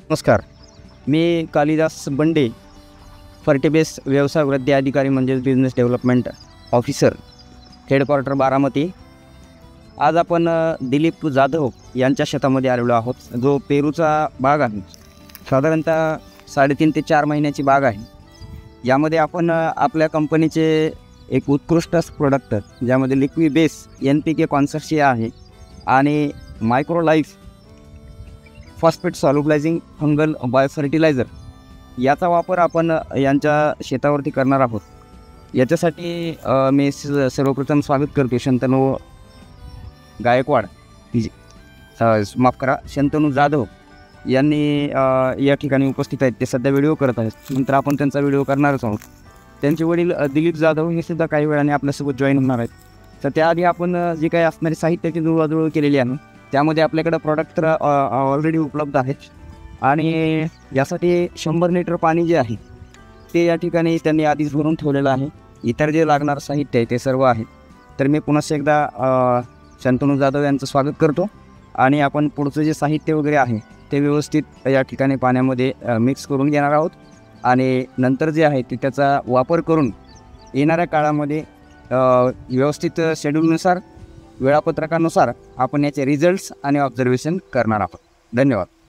नमस्कार. मी कालिदास बंडे, फर्टिबेस व्यवसाय वृद्धी अधिकारी म्हणजेच business development officer, headquarter Baramati. आज आपण दिलीप जाधव यांच्या शेतामध्ये आलेलो आहोत. जो पेरूचा बाग आहे, साधारणतः 3.5 ते 4 महिन्याची बाग आहे. यामध्ये आपण आपल्या कंपनीचे एक उत्कृष्ट प्रोडक्ट, ज्यामध्ये लिक्विड बेस NPK कॉन्सर्शिया आहे आणि micro life phosphate सॉल्युबलायझिंग fungal biofertiliser, याचा वापर आपण यांच्या शेतावरती करणार आहोत. याच्यासाठी मी सर्वप्रथम स्वागत करतो शंतनू गायकवाड, माफ करा, शंतनू जाधव यांनी या ठिकाणी उपस्थित आहेत. ते सध्या व्हिडिओ करत आहेत, नंतर आपण त्यांचा व्हिडिओ करणारच आहोत. त्यांचे वडील दिलीप जाधव हे सुद्धा काही वेळाने आपल्यासोबत जॉईन होणार आहेत. तर त्याआधी आपण जे काही असणारी साहित्याची जुळवाजुळव केलेली आहे, त्यामध्ये आपल्याकडं प्रॉडक्ट तर ऑलरेडी उपलब्ध आहेत आणि यासाठी 100 लिटर पाणी जे आहे ते या ठिकाणी त्यांनी आधीच भरून ठेवलेलं आहे. इतर जे लागणारं साहित्य आहे ते सर्व आहे. तर मी पुन्हा एकदा शंतनू जाधव यांचं स्वागत करतो आणि आपण पुढचं जे साहित्य वगैरे आहे ते व्यवस्थित या ठिकाणी पाण्यामध्ये मिक्स करून घेणार आहोत आणि नंतर जे आहे ते त्याचा वापर करून येणाऱ्या काळामध्ये व्यवस्थित शेड्यूलनुसार, वेळापत्रकानुसार आपण याचे रिझल्ट्स आणि ऑब्झर्वेशन करणार आहोत. धन्यवाद.